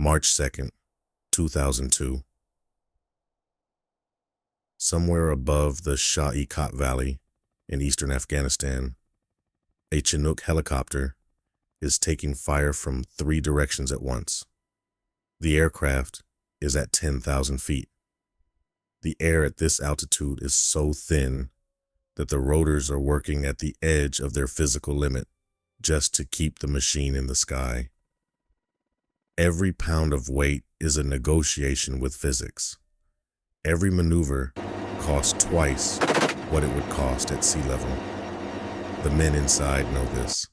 March 2nd, 2002. Somewhere above the Shah-i-Kot Valley in eastern Afghanistan, a Chinook helicopter is taking fire from 3 directions at once. The aircraft is at 10,000 feet. The air at this altitude is so thin that the rotors are working at the edge of their physical limit just to keep the machine in the sky. Every pound of weight is a negotiation with physics. Every maneuver costs twice what it would cost at sea level. The men inside know this.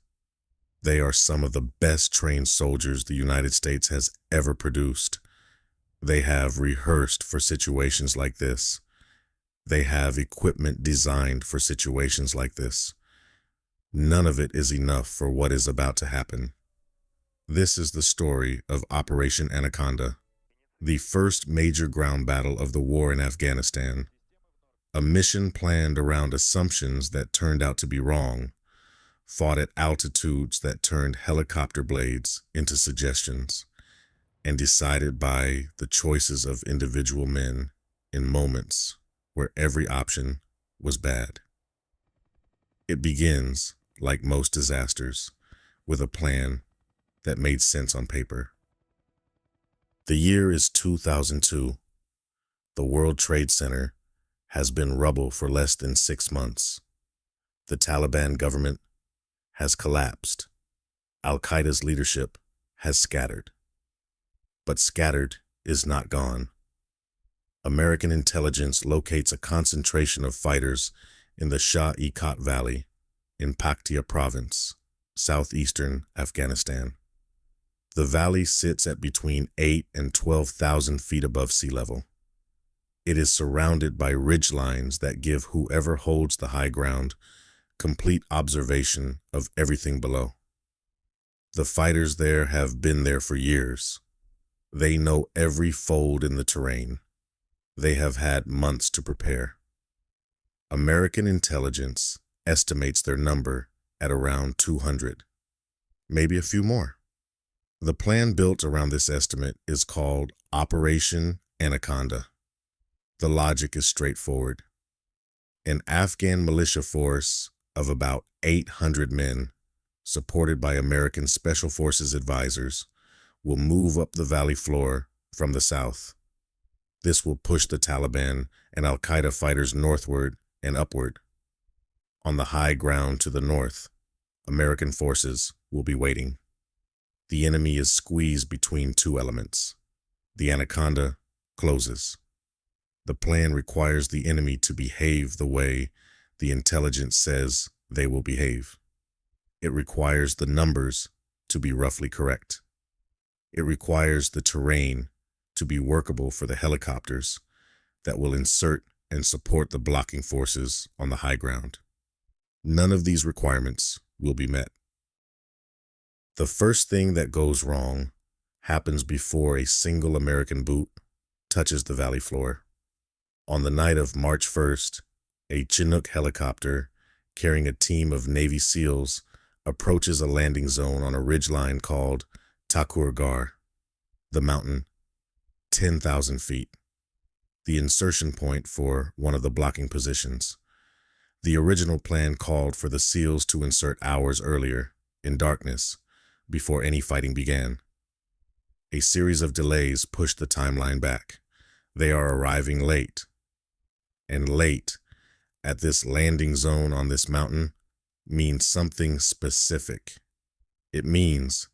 They are some of the best trained soldiers the United States has ever produced. They have rehearsed for situations like this. They have equipment designed for situations like this. None of it is enough for what is about to happen. This is the story of Operation Anaconda, the first major ground battle of the war in Afghanistan. A mission planned around assumptions that turned out to be wrong, fought at altitudes that turned helicopter blades into suggestions, and decided by the choices of individual men in moments where every option was bad. It begins, like most disasters, with a plan that made sense on paper. The year is 2002. The World Trade Center has been rubble for less than 6 months. The Taliban government has collapsed. Al-Qaeda's leadership has scattered. But scattered is not gone. American intelligence locates a concentration of fighters in the Shah-i-Kot Valley in Paktia province, southeastern Afghanistan. The valley sits at between 8 and 12,000 feet above sea level. It is surrounded by ridge lines that give whoever holds the high ground complete observation of everything below. The fighters there have been there for years. They know every fold in the terrain. They have had months to prepare. American intelligence estimates their number at around 200, maybe a few more. The plan built around this estimate is called Operation Anaconda. The logic is straightforward. An Afghan militia force of about 800 men, supported by American Special Forces advisors, will move up the valley floor from the south. This will push the Taliban and Al-Qaeda fighters northward and upward. On the high ground to the north, American forces will be waiting. The enemy is squeezed between 2 elements. The Anaconda closes. The plan requires the enemy to behave the way the intelligence says they will behave. It requires the numbers to be roughly correct. It requires the terrain to be workable for the helicopters that will insert and support the blocking forces on the high ground. None of these requirements will be met. The first thing that goes wrong happens before a single American boot touches the valley floor. On the night of March 1st, a Chinook helicopter carrying a team of Navy SEALs approaches a landing zone on a ridgeline called Takur Gar, the mountain, 10,000 feet, the insertion point for one of the blocking positions. The original plan called for the SEALs to insert hours earlier, in darkness, before any fighting began. A series of delays pushed the timeline back. They are arriving late. And late, at this landing zone on this mountain, means something specific. It means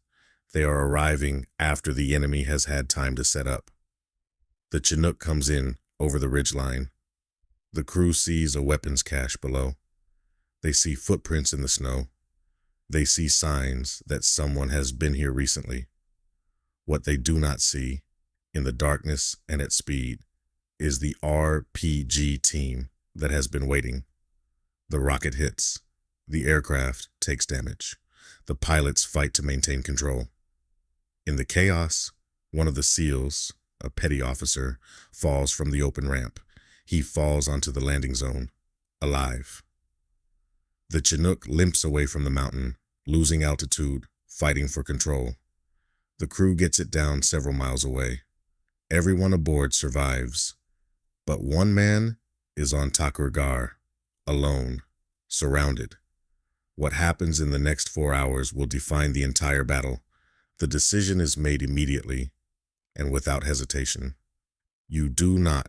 they are arriving after the enemy has had time to set up. The Chinook comes in over the ridgeline. The crew sees a weapons cache below. They see footprints in the snow. They see signs that someone has been here recently. What they do not see, in the darkness and at speed, is the RPG team that has been waiting. The rocket hits. The aircraft takes damage. The pilots fight to maintain control. In the chaos, one of the SEALs, a petty officer, falls from the open ramp. He falls onto the landing zone, alive. The Chinook limps away from the mountain, losing altitude, fighting for control. The crew gets it down several miles away. Everyone aboard survives, but one man is on Takur Gar, alone, surrounded. What happens in the next 4 hours will define the entire battle. The decision is made immediately and without hesitation. You do not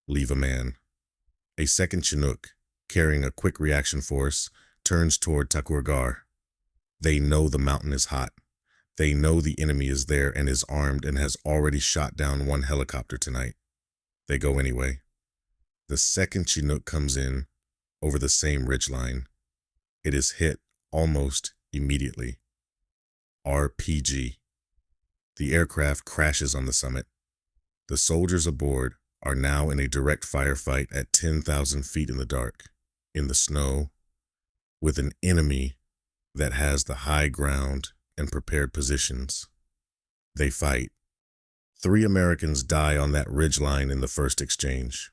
leave a man. A second Chinook, carrying a quick reaction force, turns toward Takur Gar. They know the mountain is hot. They know the enemy is there and is armed and has already shot down one helicopter tonight. They go anyway. The second Chinook comes in over the same ridgeline. It is hit almost immediately. RPG. The aircraft crashes on the summit. The soldiers aboard are now in a direct firefight at 10,000 feet in the dark, in the snow, with an enemy that has the high ground and prepared positions. They fight. 3 Americans die on that ridgeline in the first exchange.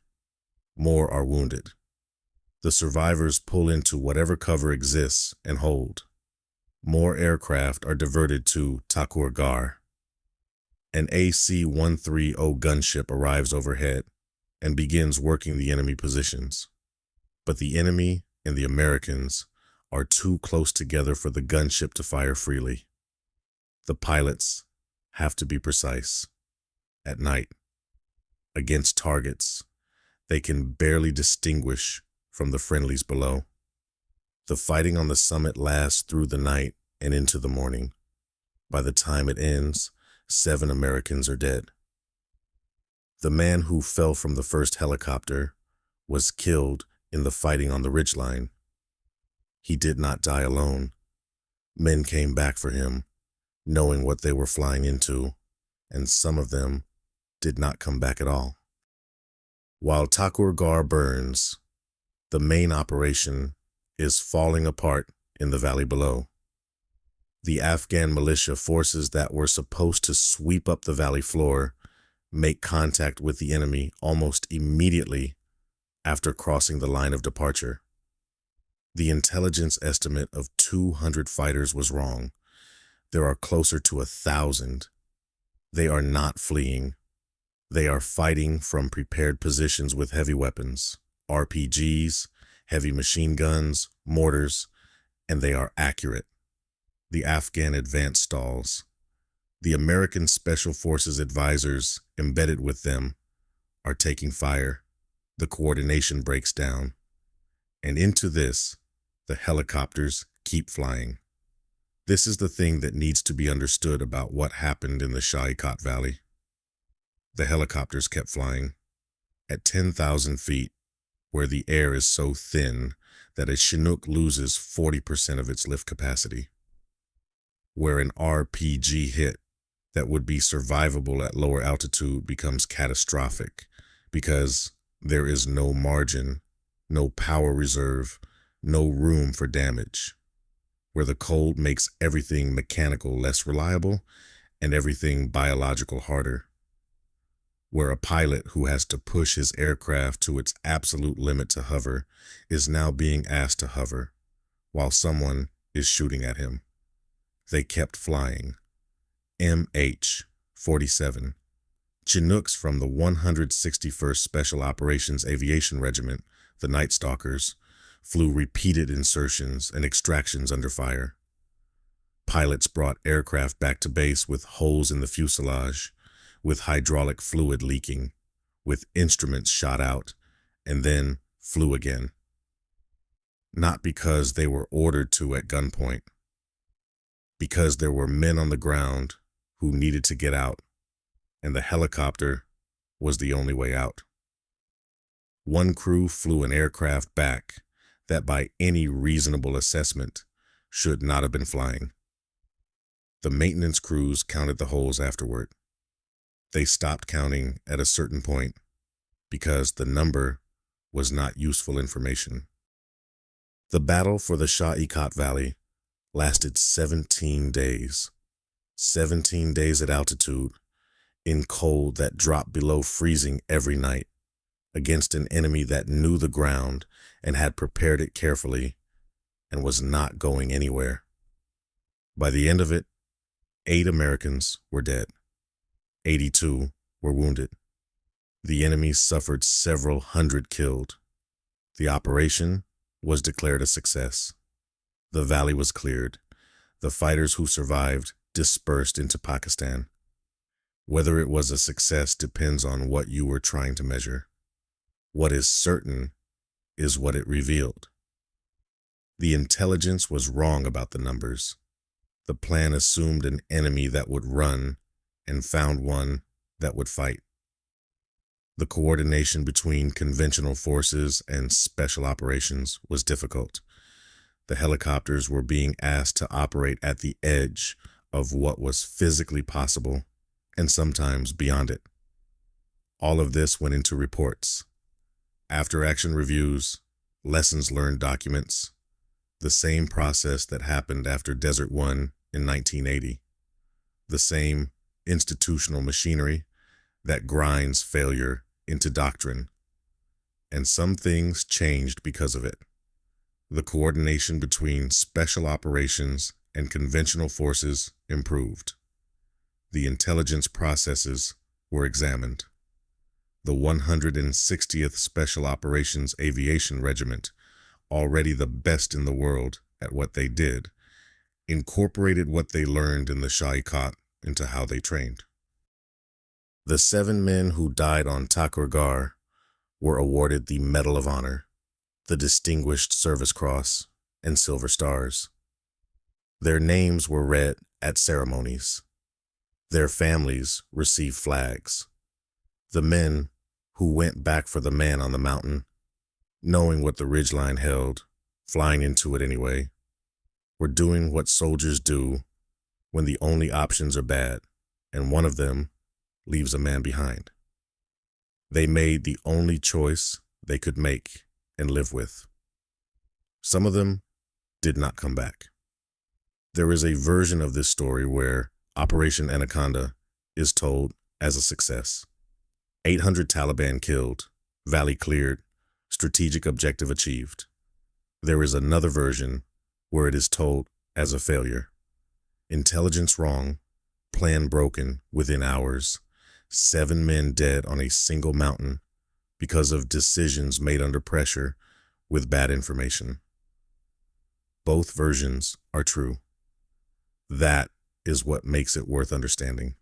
More are wounded. The survivors pull into whatever cover exists and hold. More aircraft are diverted to Takur Gar. An AC-130 gunship arrives overhead and begins working the enemy positions. But the enemy and the Americans are too close together for the gunship to fire freely. The pilots have to be precise. At night, against targets they can barely distinguish from the friendlies below. The fighting on the summit lasts through the night and into the morning. By the time it ends, 7 Americans are dead. The man who fell from the first helicopter was killed in the fighting on the ridgeline. He did not die alone. Men came back for him, knowing what they were flying into, and some of them did not come back at all. While Takur Gar burns, the main operation is falling apart in the valley below. The Afghan militia forces that were supposed to sweep up the valley floor make contact with the enemy almost immediately after crossing the line of departure. The intelligence estimate of 200 fighters was wrong. There are closer to 1,000. They are not fleeing. They are fighting from prepared positions with heavy weapons, RPGs, heavy machine guns, mortars, and they are accurate. The Afghan advance stalls. The American Special Forces advisors embedded with them are taking fire. The coordination breaks down. And into this, the helicopters keep flying. This is the thing that needs to be understood about what happened in the Shah-i-Kot Valley. The helicopters kept flying at 10,000 feet, where the air is so thin that a Chinook loses 40% of its lift capacity. Where an RPG hit that would be survivable at lower altitude becomes catastrophic because there is no margin, no power reserve, no room for damage. Where the cold makes everything mechanical less reliable and everything biological harder. Where a pilot who has to push his aircraft to its absolute limit to hover is now being asked to hover, while someone is shooting at him. They kept flying. MH-47. Chinooks from the 161st Special Operations Aviation Regiment, the Night Stalkers, flew repeated insertions and extractions under fire. Pilots brought aircraft back to base with holes in the fuselage, with hydraulic fluid leaking, with instruments shot out, and then flew again. Not because they were ordered to at gunpoint, because there were men on the ground who needed to get out, and the helicopter was the only way out. One crew flew an aircraft back that by any reasonable assessment should not have been flying. The maintenance crews counted the holes afterward. They stopped counting at a certain point because the number was not useful information. The battle for the Shah-i-Kot Valley lasted 17 days. 17 days at altitude, in cold that dropped below freezing every night, against an enemy that knew the ground and had prepared it carefully and was not going anywhere. By the end of it, 8 Americans were dead. 82 were wounded. The enemy suffered several hundred killed. The operation was declared a success. The valley was cleared. The fighters who survived dispersed into Pakistan. Whether it was a success depends on what you were trying to measure. What is certain is what it revealed. The intelligence was wrong about the numbers. The plan assumed an enemy that would run and found one that would fight. The coordination between conventional forces and special operations was difficult. The helicopters were being asked to operate at the edge of what was physically possible and sometimes beyond it. All of this went into reports, after-action reviews, lessons learned documents, the same process that happened after Desert One in 1980, the same institutional machinery that grinds failure into doctrine. And some things changed because of it. The coordination between special operations and conventional forces improved. The intelligence processes were examined. The 160th Special Operations Aviation Regiment, already the best in the world at what they did, incorporated what they learned in the Shah-i-Kot into how they trained. The 7 men who died on Takur were awarded the Medal of Honor, the Distinguished Service Cross, and Silver Stars. Their names were read at ceremonies. Their families received flags. The men who went back for the man on the mountain, knowing what the ridgeline held, flying into it anyway, were doing what soldiers do when the only options are bad and one of them leaves a man behind. They made the only choice they could make and live with. Some of them did not come back. There is a version of this story where Operation Anaconda is told as a success. 800 Taliban killed, valley cleared, strategic objective achieved. There is another version where it is told as a failure. Intelligence wrong, plan broken within hours, 7 men dead on a single mountain because of decisions made under pressure with bad information. Both versions are true. That is what makes it worth understanding.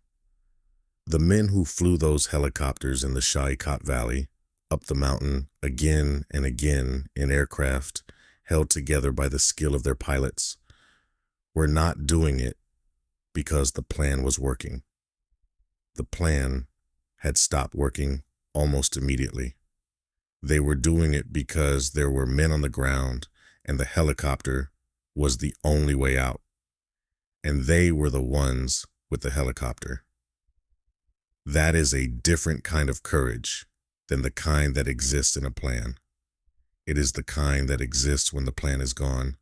The men who flew those helicopters in the Shah-i-Kot Valley, up the mountain again and again in aircraft held together by the skill of their pilots, were not doing it because the plan was working. The plan had stopped working almost immediately. They were doing it because there were men on the ground and the helicopter was the only way out. And they were the ones with the helicopter. That is a different kind of courage than the kind that exists in a plan. It is the kind that exists when the plan is gone,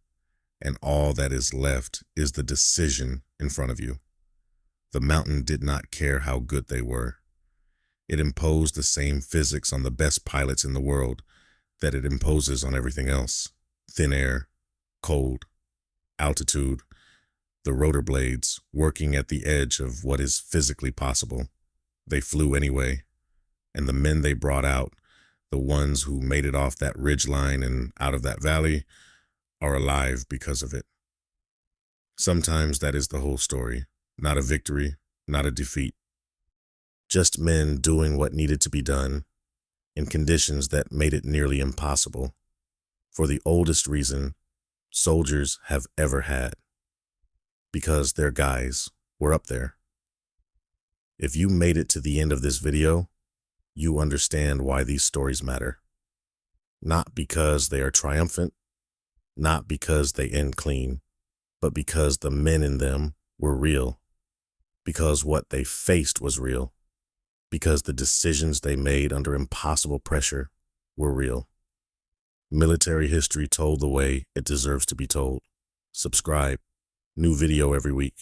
and all that is left is the decision in front of you. The mountain did not care how good they were. It imposed the same physics on the best pilots in the world that it imposes on everything else. Thin air, cold, altitude, the rotor blades working at the edge of what is physically possible. They flew anyway, and the men they brought out, the ones who made it off that ridgeline and out of that valley, are alive because of it. Sometimes that is the whole story, not a victory, not a defeat. Just men doing what needed to be done in conditions that made it nearly impossible, for the oldest reason soldiers have ever had. Because their guys were up there. If you made it to the end of this video, you understand why these stories matter. Not because they are triumphant, not because they end clean, but because the men in them were real, because what they faced was real, because the decisions they made under impossible pressure were real. Military history told the way it deserves to be told. Subscribe. New video every week.